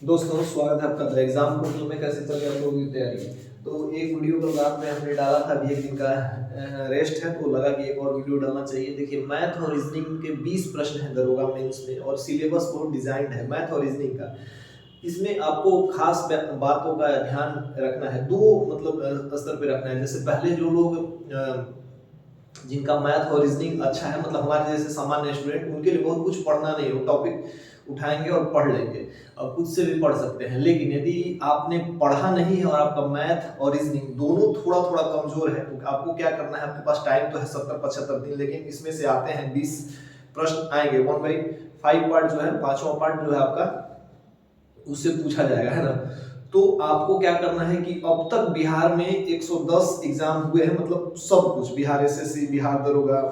दोस्तों स्वागत है आपका। तो एग्जाम पोर्टल में कैसे चल रही है आप लोगों की तैयारी। तो एक वीडियो कल रात में हमने डाला था, अभी एक दिन का रेस्ट है तो लगा कि एक और वीडियो डालना चाहिए। देखिए मैथ और रीजनिंग के 20 प्रश्न हैं दरोगा मेंस में और सिलेबस बहुत डिजाइंड है मैथ और रीजनिंग का। इसमें आपको खास बातों का ध्यान रखना है, दो मतलब स्तर पे रखना है। जैसे पहले जो लोग जिनका मैथ और रीजनिंग अच्छा है, मतलब हमारे जैसे सामान्य स्टूडेंट, उनके लिए बहुत कुछ पढ़ना नहीं है, वो टॉपिक उठाएंगे और पढ़ लेंगे और खुद से भी पढ़ सकते हैं। लेकिन यदि आपने पढ़ा नहीं है और आपका मैथ और रीजनिंग दोनों थोड़ा थोड़ा कमजोर है तो आपको क्या करना है, आपके पास टाइम तो है 70-75 दिन, लेकिन इसमें से आते हैं 20 प्रश्न आएंगे 1/5 पार्ट जो है, 5वां पार्ट जो है आपका उससे पूछा जाएगा, है ना। तो आपको क्या करना है कि अब तक बिहार में 110 एग्जाम हुए हैं, मतलब सब कुछ, बिहार एसएससी, बिहार दरोगा,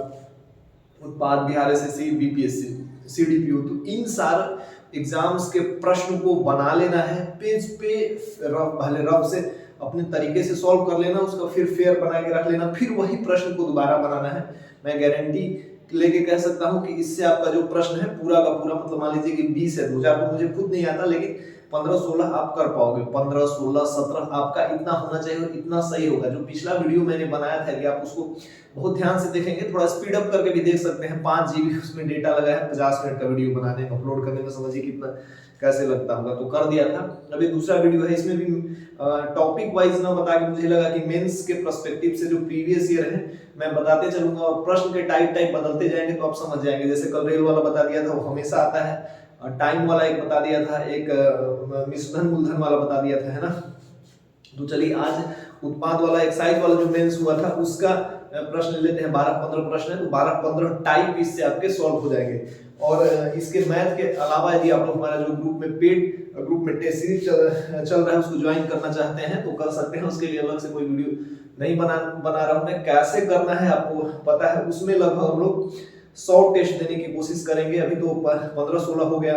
उत्पाद, बिहार एसएससी, बीपीएससी, सीडीपीओ, तो इन सारे एग्जाम्स के प्रश्न को बना लेना है पेज पे, पहले रफ से अपने तरीके से सॉल्व कर लेना, उसका फिर फेयर बना के रख लेना, फिर वही प्रश्न को दोबारा बनाना है। मैं गारंटी लेके कह सकता हूं कि इससे आपका जो प्रश्न है पूरा का पूरा, मतलब मान लीजिए कि 20 है, 2000 तो मुझे खुद नहीं आता, लेकिन 15-16 आप कर पाओगे, 15-16-17 आपका इतना होना चाहिए और इतना सही होगा। जो पिछला वीडियो मैंने बनाया था कि आप उसको बहुत ध्यान से देखेंगे, थोड़ा स्पीड अप करके भी देख सकते हैं, 5 GB उसमें डेटा लगा है, 50 मिनट का वीडियो बनाने में, अपलोड करने में समझिए कितना कैसे लगता होगा, तो कर दिया था। अभी दूसरा वीडियो है, इसमें भी टॉपिक वाइज ना बता के मुझे लगा कि मेंस के पर्सपेक्टिव से जो प्रीवियस ईयर है मैं बताते चलूंगा और प्रश्न के टाइप बदलते जाएंगे तो आप समझ जाएंगे। जैसे कल रेल वाला बता दिया था, वो हमेशा आता है, टाइम वाला एक बता दिया था, एक मिश्रधन मूलधन वाला बता दिया था, है ना। तो चलिए आज उत्पाद वाला, एक्साइज वाला जो मेंस हुआ था उसका प्रश्न लेते हैं। 12-15 प्रश्न है तो 12-15 टाइप इससे आपके सॉल्व हो जाएंगे। और इसके मैथ के अलावा यदि आप लोग हमारा जो ग्रुप में पेड ग्रुप में टेस्ट सीरीज चल रहा है उसको ज्वाइन करना चाहते हैं तो कर सकते हैं। उसके लिए अलग से कोई वीडियो नहीं बना रहा हूं मैं, कैसे करना है आपको पता है। उसमें लगभग हम लोग 100 टेस्ट देने की कोशिश करेंगे। अभी तो 15-16 हो गया।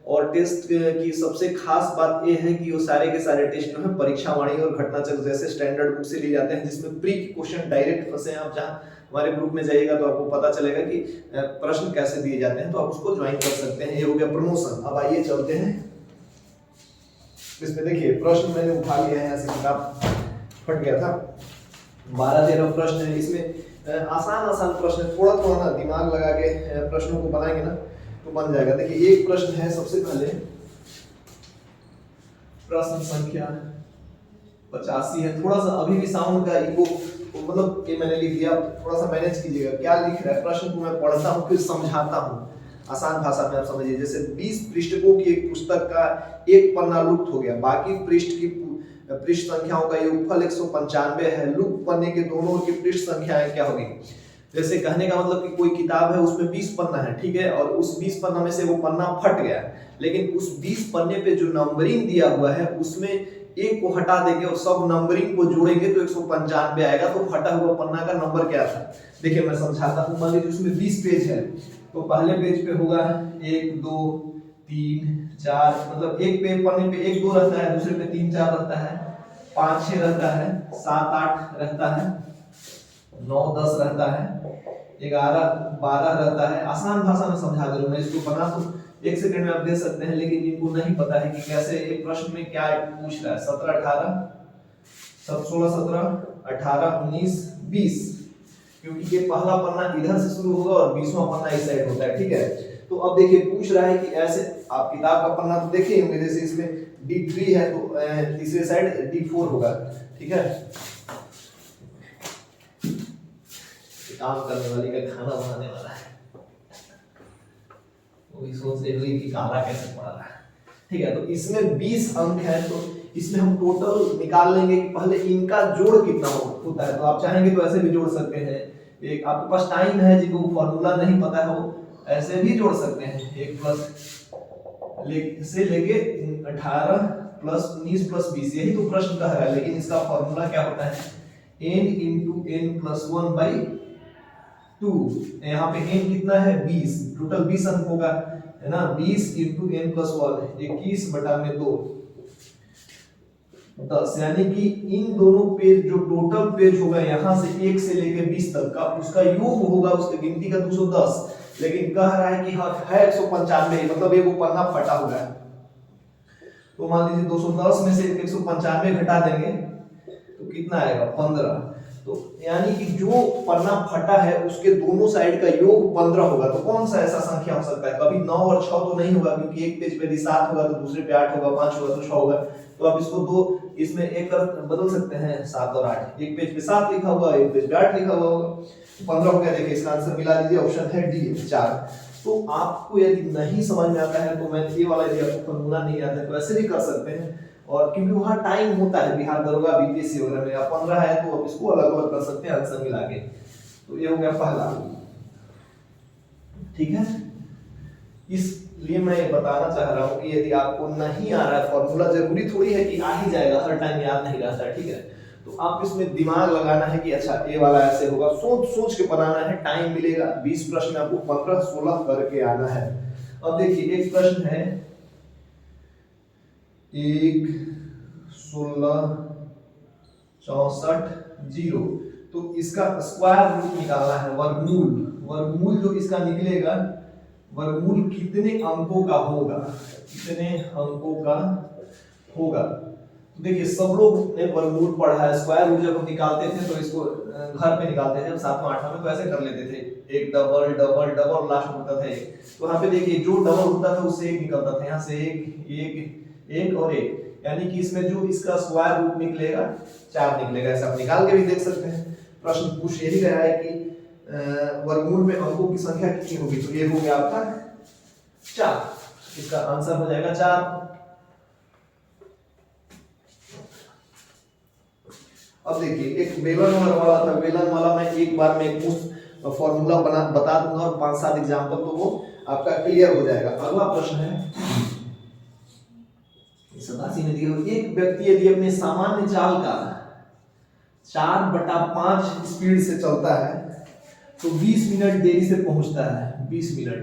और टेस्ट की सबसे खास बात यह है कि वो सारे के सारे टेस्ट जो है परीक्षा वाणी और घटना चक्र जैसे स्टैंडर्ड बुक से लिए जाते हैं, जिसमें प्री क्वेश्चन डायरेक्ट फंसे हैं। आप जहां हमारे ग्रुप में जाइएगा तो आपको पता चलेगा कि प्रश्न कैसे दिए जाते हैं, तो आप उसको ज्वाइन कर सकते हैं। ये हो गया प्रमोशन। अब आइए चलते हैं इसमें। देखिए प्रश्न मैंने उठा लिया है, ऐसे किताब फट गया था। 12-13 प्रश्न है इसमें, आसान प्रश्न, थोड़ा थोड़ा ना दिमाग लगा के प्रश्नों को बनाएंगे ना तो बन जाएगा। देखिए एक प्रश्न है, सबसे पहले प्रश्न संख्या 85 है। थोड़ा सा अभी भी साउंड का इको, मतलब ये मैंने लिख दिया, थोड़ा सा मैनेज कीजिएगा। क्या लिख रहा है प्रश्न को मैं पढ़ता हूँ फिर समझाता हूँ आसान भाषा में, आप समझिए। जैसे 20 पृष्ठों की एक पुस्तक का एक पन्ना लुप्त हो गया, बाकी पृष्ठ की पृष्ठ संख्याओं का योगफल 195 है, लुप्त पन्ने के दोनों की पृष्ठ संख्याएं क्या होगी। जैसे कहने का मतलब कि कोई किताब है उसमें 20 पन्ना है, ठीक है, और उस 20 पन्ना में से वो पन्ना फट गया, लेकिन उस 20 पन्ने पे जो नंबरिंग दिया हुआ है उसमें एक को हटा देंगे और सब नंबरिंग को जोड़ेंगे तो 195 आएगा। तो फटा हुआ पन्ना का नंबर क्या था, देखिए मैं समझाता हूँ। मान लीजिए उसमें 20 पेज है तो पहले पेज पे होगा 1 2 3 4, मतलब एक पेज पन्ने पे 1 2 रहता है, दूसरे पे 3 4 रहता है, 5 6 रहता है, 7 8 रहता है, 9 10 रहता है, 11 12 रहता है। आसान भाषा में समझा दे रहा हूं मैं, इसको बना तो 1 सेकंड में आप दे सकते हैं, लेकिन जिनको नहीं पता है कि कैसे एक प्रश्न में क्या पूछ रहा है, 17 18 16 17 18 19 20, क्योंकि ये पहला पन्ना इधर से शुरू होगा और 20वां पन्ना इस साइड होता है, ठीक है। तो अब देखिए पूछ रहा है कि ऐसे आप किताब का पन्ना तो देखे होंगे, जैसे इसमें D3 है तो तीसरे साइड D4 होगा, ठीक है। काम करने वाली का खाना बनाने वाला है, वो भी सोच रही होगी कि काला कैसे पड़ा रहा है, ठीक है। तो इसमें 20 अंक है तो इसमें हम टोटल निकाल लेंगे कि पहले इनका जोड़ कितना होता है। तो आप चाहेंगे तो ऐसे भी जोड़ सकते हैं, एक आपके पास टाइम है, जिनको फॉर्मूला नहीं पता है वो ऐसे भी जोड़ सकते हैं। 1 प्लस से लेके 18 प्लस 19 प्लस 20, यही तो प्रश्न कह रहा है, लेकिन इसका फॉर्मूला क्या होता है, n इंटू n प्लस 1/2। यहाँ पे n कितना है 20, टोटल 20 अंक होगा, है ना। 20 इंटू n प्लस 1 21/2 10, यानी कि इन दोनों पेज जो टोटल पेज होगा यहाँ से 1 से लेकर 20 तक का, उसका योग होगा, उसकी गिनती का 210, लेकिन कह रहा है कि हाँ है 195, मतलब ये वो पन्ना फटा हुआ है। तो मान लीजिए 210 में से 195 घटा देंगे तो कितना आएगा 15। तो यानी कि जो पन्ना फटा है उसके दोनों साइड का योग 15 होगा। तो कौन सा ऐसा संख्या हो सकता है? कभी 9 और 6 तो नहीं होगा, क्योंकि एक पेज पे यदि 7 होगा तो दूसरे पे 8 होगा, 5 होगा तो 6 होगा। तो आप इसको दो इसमें एक कर बदल सकते हैं, 7 और 8। एक पेज पे 7 लिखा हुआ, एक पेज पे 8 लिखा हुआ होगा, 15 हो गया। देखिए इसका आंसर मिला लीजिए, ऑप्शन है डी 4। तो आपको यदि नहीं समझ में आता है तो मैं ये वाला यदि आपको फॉर्मूला नहीं आता है तो ऐसे भी कर सकते हैं। और क्योंकि वहाँ टाइम होता है, बिहार दरोगा बीपीएससी वगैरह में 15 है तो आप इसको अलग अलग कर सकते हैं आंसर मिला के। तो ये हो गया पहला, ठीक है। इसलिए मैं ये बताना चाह रहा हूँ कि यदि आपको नहीं आ रहा है फॉर्मूला, जरूरी थोड़ी है कि आ ही जाएगा, हर टाइम याद नहीं रहता है, ठीक है। तो आप इसमें दिमाग लगाना है कि अच्छा ये वाला ऐसे होगा, सोच सोच के बनाना है। टाइम मिलेगा 20 प्रश्न, आपको 15-16 करके आना है। अब देखिए एक प्रश्न है 1 16 64 0। तो इसका स्क्वायर रूट निकालना है, वर्गमूल। वर्गमूल जो इसका निकलेगा, वर्गमूल कितने अंकों का होगा, कितने अंकों का होगा। तो देखिए सब लोग ने वर्गमूल पढ़ा है। स्क्वायर रूट जब हम निकालते थे तो इसको घर पे निकालते थे, 7वां 8वां में तो ऐसे कर लेते थे, एक डबल डबल डबल लास्ट होता था एक। तो यहाँ पे देखिए जो डबल होता था उससे एक निकलता था, यहाँ से एक एक एक और एक, यानी कि इसमें जो इसका स्क्वायर रूट निकलेगा 4 निकलेगा। ऐसा आप निकाल के भी देख सकते हैं। प्रश्न पूछ यही रहा है कि वर्गमूल में अंकों की संख्या कितनी होगी। तो ये हो गया आपका 4, इसका आंसर हो जाएगा 4। अब देखिए एक बेलन वाला था, बेलन वाला मैं एक बार में एक फॉर्मूला बता दूंगा और 5-7 एग्जांपल, तो वो आपका क्लियर हो जाएगा। अगला प्रश्न है 87 में दिया, एक व्यक्ति यदि अपने सामान्य चाल का 4/5 स्पीड से चलता है तो 20 मिनट देरी से पहुंचता है, 20 मिनट,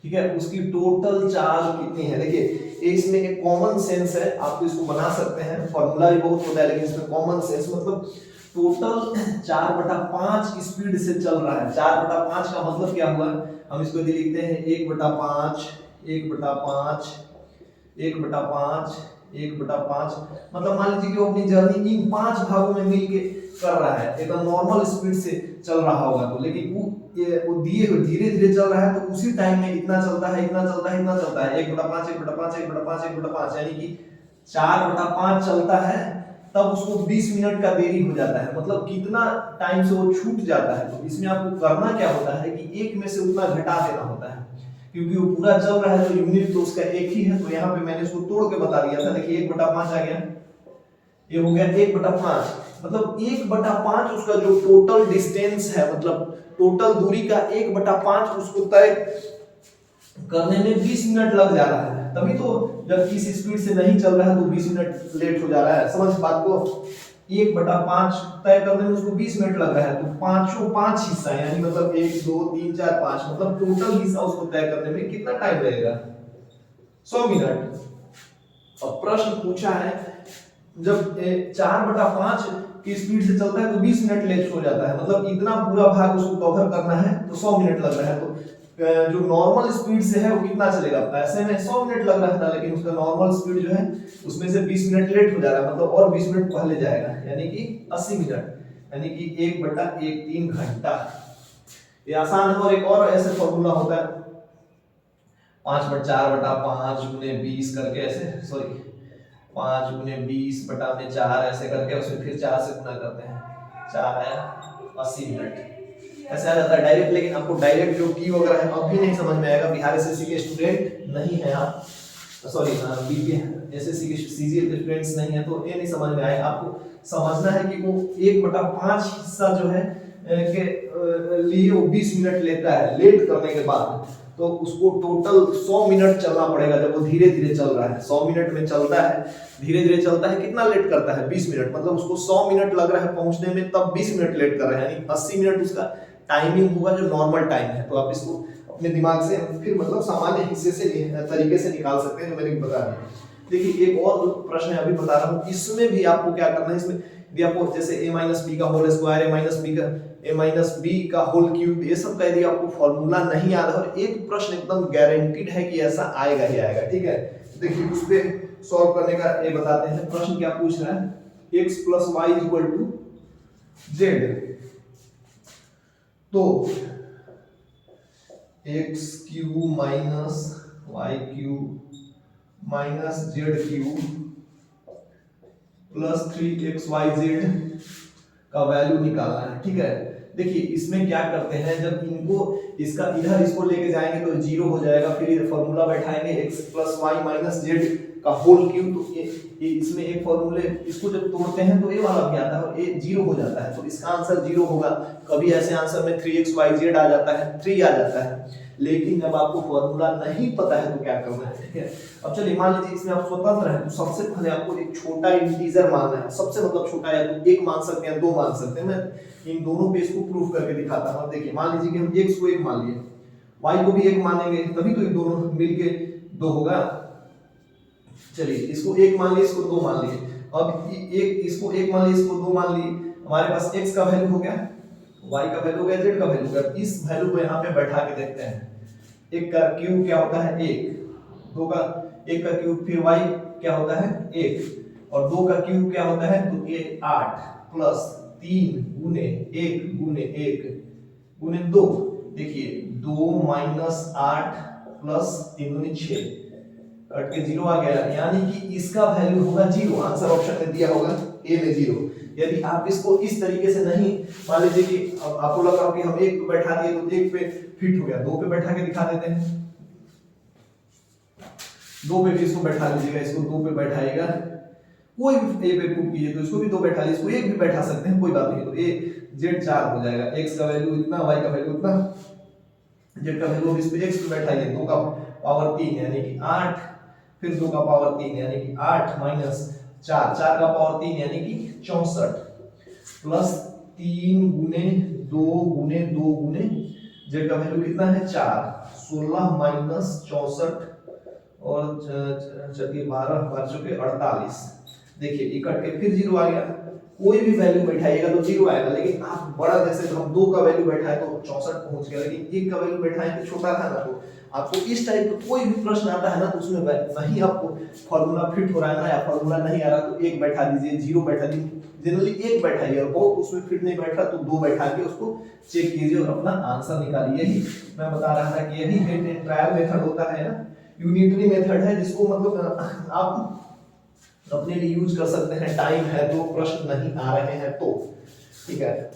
ठीक है। उसकी टोटल चाल कितनी है? देखिए इसमें एक कॉमन सेंस है, आप इसको बना सकते हैं, फॉर्मूला भी बहुत होता है लेकिन इसमें कॉमन सेंस मतलब टोटल 4/5 स्पीड से चल रहा है। 4/5 का मतलब क्या हुआ? हम इसको यदि लिखते हैं 1/5 1/5 1/5 1/5, मतलब मान लीजिए कि वो अपनी जर्नी इन 5 भागों में मिलके कर रहा है। एक नॉर्मल स्पीड से चल रहा होगा तो, लेकिन वो दिए हुए धीरे धीरे चल रहा है तो उसी टाइम में इतना चलता है, इतना चलता है, इतना चलता है, 1/5 1/5 1/5 1/5, यानी कि 4/5 चलता है, तब उसको 20 मिनट का देरी हो जाता है। मतलब कितना टाइम से वो छूट जाता है। तो इसमें आपको करना क्या होता है कि एक में से उतना घटा देना होता है, क्योंकि वो पूरा चल रहा है तो यूनिट तो उसका एक ही है। तो यहाँ पे मैंने उसको तोड़ के बता दिया था। देखिए 1/5 आ गया, ये हो गया 1/5, मतलब 1/5 उसका जो टोटल डिस्टेंस है, मतलब टोटल दूरी का 1/5 उसको तय करने में 20 मिनट लग जा रहा है। तभी तो जब इस स्पीड से नहीं चल रहा है तो 20 मिनट लेट हो जा रहा है। समझ बात को? 1/5 तय करने में उसको 20 मिनट लग रहा है, तो 5 हिस्सा, यानी मतलब 1 2 3 4 5, मतलब टोटल हिस्सा उसको तय करने में कितना टाइम लगेगा? 100 मिनट। अब प्रश्न पूछा है जब 4/5 की स्पीड से चलता है तो 20 मिनट लेट हो जाता है, मतलब इतना पूरा भाग उसको कवर करना है तो 100 मिनट लग रहा है। तो जो नॉर्मल स्पीड से है वो कितना चलेगा? ऐसे में 100 मिनट लग रहा था, लेकिन उसका नॉर्मल स्पीड जो है उसमें से 20 मिनट लेट हो जा रहा है, मतलब और 20 मिनट पहले जाएगा, यानी कि 80 मिनट, यानी कि 1/1 3 घंटा। ये आसान है। और एक और ऐसे फॉर्मूला होता है 5/4/5 × 20 करके, ऐसे सॉरी 5 × 20/4 ऐसे करके, उसमें फिर 4 से गुना करते हैं, 4 आया 80 मिनट, ऐसे आ जाता है डायरेक्ट। लेकिन आपको डायरेक्ट जो की वगैरह है अब भी नहीं समझ में आएगा, बिहार एसएससी के स्टूडेंट नहीं है आप, सॉरी बीपी एसएससी के सीजीएल के स्टूडेंट्स नहीं है, तो ये नहीं समझ में आएगा। आपको समझना है कि वो 1/5 हिस्सा जो है के लिए वो 20 मिनट लेता है लेट करने के बाद, तो उसको टोटल 100 मिनट चलना पड़ेगा जब वो धीरे धीरे चल रहा है। 100 मिनट में चलता है, धीरे धीरे चलता है, कितना लेट करता है? 20 मिनट, मतलब उसको 100 मिनट लग रहा है पहुंचने में, तब 20 मिनट लेट कर रहा है, यानी 80 मिनट उसका टाइमिंग होगा जो नॉर्मल टाइम है। तो आप इसको अपने दिमाग से फिर मतलब सामान्य हिस्से से तरीके से निकाल सकते हैं, जो मैंने बता दिया। देखिए एक और प्रश्न है अभी बता रहा हूँ, इसमें भी आपको क्या करना है, इसमें यदि आपको जैसे a-b का होल स्क्वायर, a-b का होल क्यूब, ये सब का यदि आपको फॉर्मूला नहीं याद है, और एक प्रश्न एकदम गारंटीड है कि ऐसा आएगा ही आएगा, ठीक है। देखिए उस पे सॉल्व करने का ये बताते हैं। प्रश्न क्या पूछ रहा है, x plus y equal to z. तो x cube minus y cube minus z cube plus 3xyz का वैल्यू निकालना है। ठीक है, देखिए इसमें क्या करते हैं, जब इनको इसका इधर इसको लेके जाएंगे तो जीरो हो जाएगा, फिर ये फॉर्मूला बैठाएंगे x plus y minus z का होल क्यूब। तो ये इसमें एक फॉर्मूले इसको जब तोड़ते हैं तो ये वाला भी आता है और ये जीरो हो जाता है, तो इसका आंसर जीरो होगा। कभी ऐसे आंसर में 3xyz आ जाता है, 3 आ जाता है, लेकिन जब आपको फॉर्मूला नहीं पता है तो क्या करना है। ठीक है, अब चलिए मान लीजिए इसमें आप स्वतंत्र हैं, तो सबसे पहले आपको एक छोटा इंटीजर मानना है। सबसे मतलब छोटा या तो 1 मान सकते हैं, 2 मान सकते हैं। मैं इन दोनों पे इसको प्रूफ करके दिखाता हूं। देखिए मान लीजिए कि हम x को 1 मान लिए, y को भी 1 मानेंगे, तभी तो ये दोनों मिलके 2 होगा। चलिए इसको 1 मान लिए, इसको 2 मान लिए। अब एक इसको 1 मान लिए, इसको 2 मान लिए, हमारे पास x का वैल्यू हो गया, y का वैल्यू हो गया, z का वैल्यू हो गया। इस वैल्यू को यहाँ पे बैठा के देखते हैं। 1 का क्यूब क्या होता है 1, 2 का 1 का क्यूब, फिर y क्या होता है 1 और 2 का क्यूब क्या होता है, तो ये 8 प्लस 3 गुने 1 गुने 1 गुने 2। देखिए 2 माइनस 8 प्लस 3 गुने 6 कट के 0 आ गया, यानी कि इसका वैल्यू होगा 0। आंसर ऑप्शन में दिया होगा ए में 0। यदि आप इसको इस तरीके से नहीं, मान लीजिए कि आपको लगा कि हम 1 पे बैठा दिए तो 1 पे फिट हो गया, 2 पे बैठा के दिखा देते हैं। 2 पे भी इसको बैठा लीजिएगा, इसको 2 पे बैठाइएगा, कोई भी ए पे पुट कीजिए तो इसको भी 2 बैठा लीजिए, इसको 1 भी बैठा सकते हैं, कोई बात नहीं। तो ए जेड 4 हो जाएगा, x का वैल्यू इतना, y का वैल्यू इतना, z का वैल्यू इस पे x पे बैठाइए, 2 का पावर 3 यानी कि 8, फिर 2 का पावर 3 यानी कि 8 माइनस 4, 4 का पावर 3 यानी कि 64 प्लस 3 गुने 2 गुने 2 गुने z का वैल्यू कितना है 4, 16 माइनस 64 और चलिए 12 बार चुके 48। देखिए ये कट के फिर 0 आ गया। कोई भी वैल्यू बैठाइएगा तो 0 आएगा, लेकिन आप बड़ा, जैसे तो हम 2 का वैल्यू बैठाए तो 64 पहुंच गया, लेकिन 1 का वैल्यू बैठाए तो छोटा था ना। तो आपको इस टाइप का कोई भी प्रश्न आता है ना, तो उसमें नहीं आपको फॉर्मूला फिट हो रहा है ना, या फॉर्मूला नहीं आ रहा तो 1 बैठा दीजिए, 0 बैठा दीजिए, जनरली 1 बैठाइए, और बहुत उसमें फिट नहीं बैठ रहा तो 2 बैठा के उसको चेक कीजिए और अपना आंसर निकालिए। यही मैं बता रहा था कि यही ट्रायल मेथड होता है ना, यूनिटरी मेथड है, जिसको मतलब आप अपने लिए यूज कर सकते हैं। टाइम है तो, प्रश्न नहीं आ रहे हैं तो, ठीक है।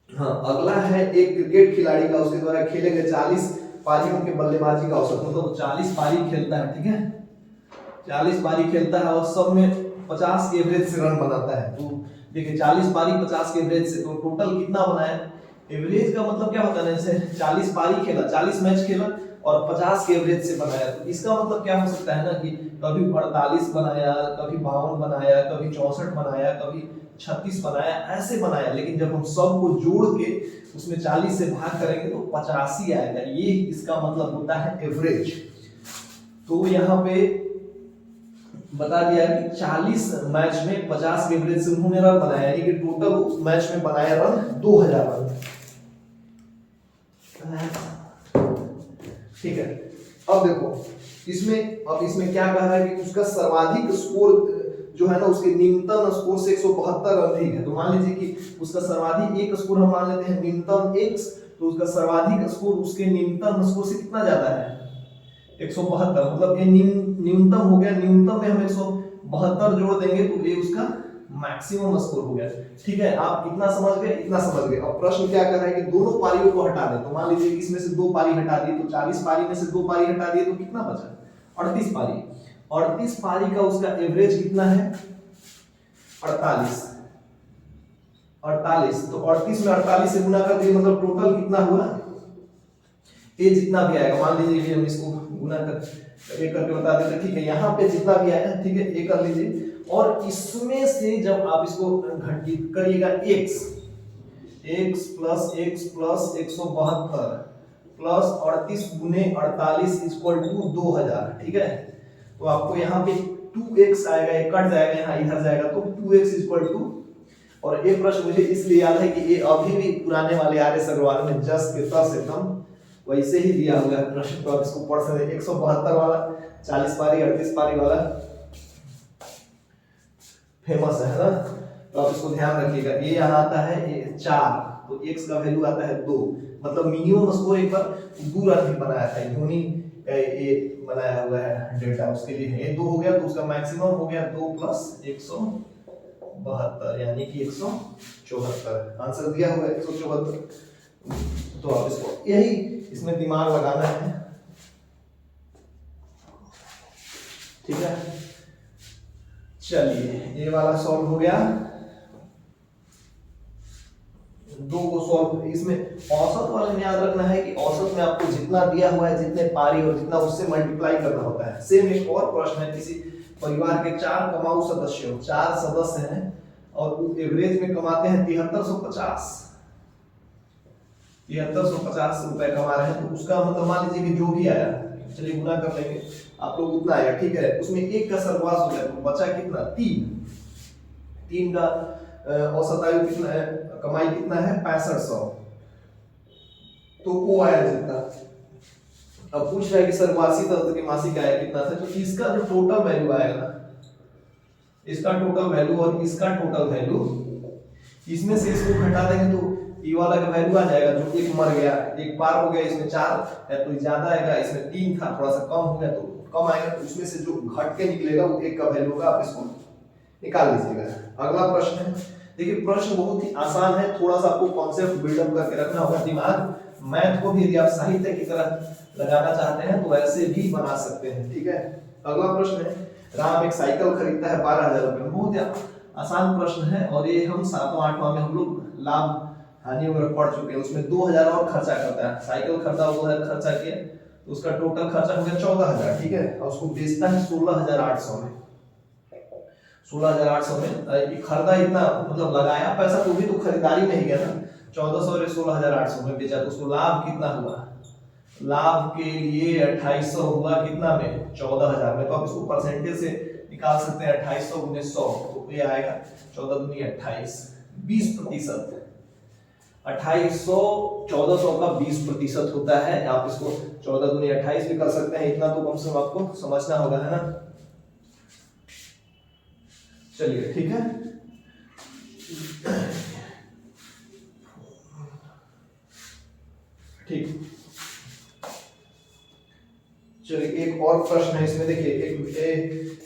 हाँ, अगला है एक क्रिकेट खिलाड़ी का, उसके द्वारा खेले गए 40 पारियों के बल्लेबाजी का औसत, मतलब 40 पारी खेलता है, ठीक है, 40 पारी खेलता है और सब में 50 के एवरेज से रन बनाता है। तो देखिए 40 पारी 50 के एवरेज से, तो टोटल कितना बनाया। एवरेज का मतलब क्या होता है, जैसे 40 पारी खेला, 40 मैच खेला और 50 के एवरेज से बनाया, तो इसका मतलब क्या हो सकता है ना कि कभी 48 बनाया, कभी 52 बनाया, कभी 64 बनाया, कभी 36 बनाया, ऐसे बनाया। लेकिन जब हम सबको जोड़ के उसमें 40 से भाग करेंगे तो 85 आएगा। ये इसका मतलब होता है एवरेज। तो यहाँ पे बता दिया कि 40 मैच में 50 के एवरेज से उन्होंने रन बनाया, यानी कि टोटल उस मैच में बनाया रन 2000 रन, ठीक है। अब देखो इसमें क्या कह रहा है कि उसका सर्वाधिक स्कोर जो है ना, उसके न्यूनतम स्कोर से 172 अधिक है। तो मान लीजिए कि उसका सर्वाधिक एक स्कोर हम मान लेते हैं न्यूनतम x, तो उसका सर्वाधिक स्कोर उसके न्यूनतम स्कोर से कितना ज्यादा है 172, मतलब ये न्यूनतम हो गया। न्यूनतम में हम 172 जोड़ देंगे तो ये उसका मैक्सिमम स्कोर हो गया, ठीक है। आप इतना समझ गए, इतना समझ गए। अब प्रश्न क्या कर रहा है कि दोनों पारियों को हटा दें। तो मान लीजिए कि इसमें से 2 पारी हटा दिए, तो 40 पारी में से 2 पारी हटा दिए तो कितना बचा 38 पारी। 38 पारी का उसका एवरेज कितना है 48, तो 38 में 48 से गुना कर दिए, मतलब टोटल कितना हुआ, ये जितना भी आएगा, मान लीजिए कि हम इसको गुना एक करके बता देते, ठीक है। यहाँ पे जितना भी आया, ठीक है, ये कर लीजिए। और इसमें से जब आप इसको घटित करिएगा x प्लस 172 प्लस 38 गुने 48 इक्वल टू 2000, ठीक है। तो आपको यहाँ पे 2x आएगा, ये कट जाएगा, यहाँ इधर जाएगा, तो 2x इक्वल टू, और ये प्रश्न मुझे इसलिए याद है कि ये अभी भी पुराने वाले आर्यस अग्रवाल में जस के तस एकदम वैसे ही दिया हुआ है प्रश्न, तो आप इसको पढ़ सकते हैं। 172 वाला 40 पारी 38 पारी वाला फेमस है ना, तो आप इसको ध्यान रखिएगा। ये यहाँ आता है 4, तो x का वैल्यू आता है 2, मतलब मिनिमम स्कोर एक बार दूर भी बनाया था यूनी ये बनाया हुआ है डेटा, उसके लिए ये 2 हो गया, तो उसका मैक्सिमम हो गया 2 + 172 यानी कि 174। आंसर दिया हुआ है 174। तो आप इसको यही इसमें दिमाग लगाना है, ठीक है। चलिए ये वाला सॉल्व हो गया। 2 को सॉल्व, इसमें औसत वाले में याद रखना है कि औसत में आपको जितना दिया हुआ है, जितने पारी और जितना उससे मल्टीप्लाई करना होता है। सेम एक और प्रश्न है, किसी परिवार के 4 कमाऊ सदस्य हो, 4 सदस्य हैं और वो एवरेज में कमाते हैं 7350 रुपए कमा रहे हैं, तो उसका मतलब मान लीजिए कि जो भी आया, चलिए गुना कर लेंगे, आप लोग उतना आया, ठीक है। उसमें 1 का सर्वास हो गया, तो बचा कितना 3 का औसत आयु कितना है, कमाई कितना है 6500, तो वो आया जितना। अब पूछ रहा है कि सर्वासी तंत्र के मासिक आय कितना था, तो इसका जो टोटल वैल्यू आएगा ना, इसका टोटल वैल्यू और इसका टोटल वैल्यू, इसमें से इसको घटा देंगे तो ये वाला का वैल्यू आ जाएगा, जो एक मर गया, एक पार हो गया, इसमें 4 है तो ज्यादा आएगा, इसमें 3 था थोड़ा सा कम हो गया तो कम आएगा, तो उसमें से जो घट के निकलेगा वो 1 का वैल्यू होगा, आप इसको निकाल लीजिएगा। अगला प्रश्न है, देखिए प्रश्न बहुत ही आसान है, थोड़ा सा आपको कॉन्सेप्ट बिल्डअप करके रखना होगा दिमाग। मैथ को भी यदि आप साहित्य की तरह लगाना चाहते हैं तो ऐसे भी बना सकते हैं, ठीक है। अगला प्रश्न है, राम एक साइकिल खरीदता है 12000 रुपए में, बहुत आसान प्रश्न है, और ये हम 7वां 8वां में हम लोग लाभ हानि वगैरह पढ़ चुके हैं। उसमें 2000 और खर्चा करता है, साइकिल खरीदा 2000 खर्चा किया, तो उसका टोटल खर्चा हो गया 14000, ठीक है, और उसको बेचता है 16800 में। 16800 में खरीदा इतना, मतलब लगाया पैसा तो भी तो खरीदारी में ही गया ना, 1400 और 16800 में बेचा, तो उसको लाभ कितना हुआ, लाभ के लिए 2800 हुआ कितना में 14000 में, तो आप इसको परसेंटेज से निकाल सकते हैं 2800 × 100, तो ये आएगा 14 दूनी 28, 20%। 2800 1400 का 20% होता है। आप इसको 14 दूनी 28 भी कर सकते हैं, इतना तो कम से कम आपको समझना होगा, है ना। चलिए ठीक है, ठीक। चलिए एक और प्रश्न है इसमें, देखिए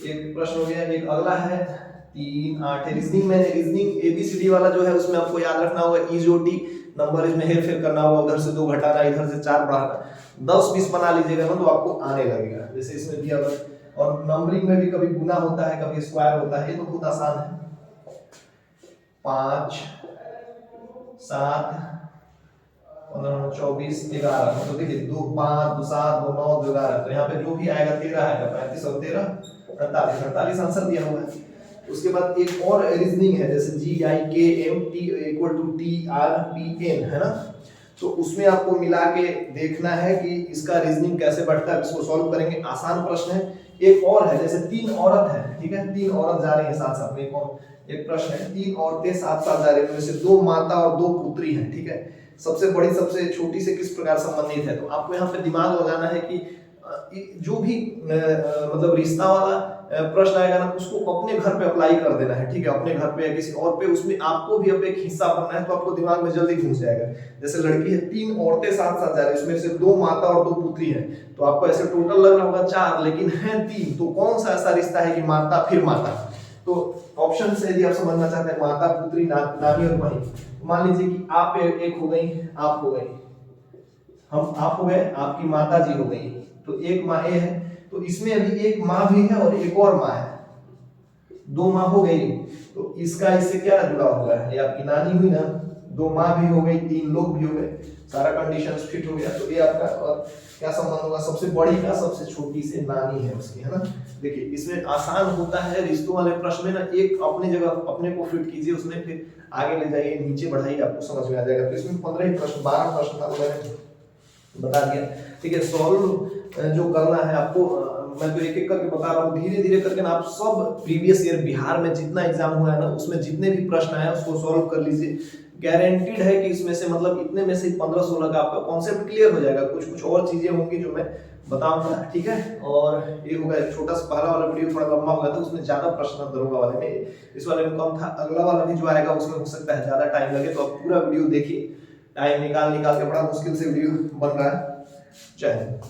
एक प्रश्न हो गया, एक अगला है 3 8 रीजनिंग। मैंने रीजनिंग एबीसीडी वाला जो है उसमें आपको याद रखना होगा ईजोटी नंबर, इसमें हेर फेर करना होगा, उधर से 2 घटाना, इधर से 4 बढ़ाना, 10 20 बना लीजिएगा ना तो आपको आने लगेगा, जैसे इसमें दिया हुआ। और नंबरिंग में भी कभी गुना होता है, कभी स्क्वायर होता है, ये तो बहुत आसान है। 5 7 15 24 11, तो देखिए 2 5 2 7 2 9 2 11, तो यहाँ पे जो भी आएगा 13 आएगा, 35 और 13 48 आंसर दिया हुआ है। उसके बाद एक और रीजनिंग है, जैसे GIKM = TRPN, है ना, तो उसमें आपको मिला के देखना है कि इसका रीजनिंग कैसे बढ़ता है, इसको सॉल्व करेंगे। आसान प्रश्न है। एक और है, जैसे 3 औरत है, ठीक है, 3 औरत जा रही है साथ साथ में, एक प्रश्न है, 3 औरतें साथ साथ जा रही है, उनमें से 2 माता और 2 पुत्री हैं, ठीक है, सबसे बड़ी सबसे छोटी से किस प्रकार संबंधित है। तो आपको यहाँ पे दिमाग लगाना है कि जो भी मतलब रिश्ता वाला प्रश्न आएगा ना, उसको अपने घर पे अप्लाई कर देना है, ठीक है, अपने घर पे या किसी और पे, उसमें आपको भी अब एक हिस्सा भरना है, तो आपको दिमाग में जल्दी घुस जाएगा। जैसे लड़की है, 3 औरतें साथ साथ जा रही है, उसमें से 2 माता और 2 पुत्री हैं, तो आपको ऐसे टोटल लग रहा होगा 4, लेकिन है 3, तो कौन सा ऐसा रिश्ता है कि माता फिर माता। तो ऑप्शन से यदि आप समझना चाहते हैं, माता पुत्री नानी और बहन, मान लीजिए कि आप एक हो गई, आप हो गई, हम आप हो गए, आपकी माता जी हो गई, तो एक माँ ए है, तो इसमें अभी एक माँ भी है और एक और माँ है, 2 माँ हो गई, तो इसका इससे क्या जुड़ा होगा, ये आपकी नानी हुई ना, 2 माँ भी हो गई, 3 लोग भी हो गए, सारा कंडीशंस फिट हो गया, तो ये आपका और क्या संबंध होगा, सबसे बड़ी का सबसे छोटी से नानी है उसकी, है ना। देखिए इसमें आसान होता है रिश्तों वाले प्रश्न में ना, एक अपने जगह अपने को फिट कीजिए, उसमें फिर आगे ले जाइए, नीचे बढ़ाइए, आपको समझ में आ जाएगा। तो इसमें 15 ही प्रश्न 12 प्रश्न था, मैंने बता दिया। ठीक है, सॉल्व जो करना है आपको मैं तो एक एक करके बता रहा हूँ, धीरे धीरे करके ना आप सब प्रीवियस ईयर बिहार में जितना एग्जाम हुआ है ना उसमें जितने भी प्रश्न आए उसको सॉल्व कर लीजिए। गारंटीड है कि इसमें से मतलब इतने में से 15-16 का आपका कॉन्सेप्ट क्लियर हो जाएगा। कुछ कुछ और चीजें होंगी जो मैं बताऊंगा। ठीक है, और ये होगा एक छोटा सा पहला वाला वीडियो थोड़ा लंबा हो गया था, उसमें ज्यादा प्रश्न दरोगा वाले में, इस वाले में कम था। अगला वाला भी जो आएगा उसमें हो सकता है ज्यादा टाइम लगे, तो आप पूरा वीडियो देखिए। टाइम निकाल निकाल के बड़ा मुश्किल से वीडियो बन रहा है। जय हिंद।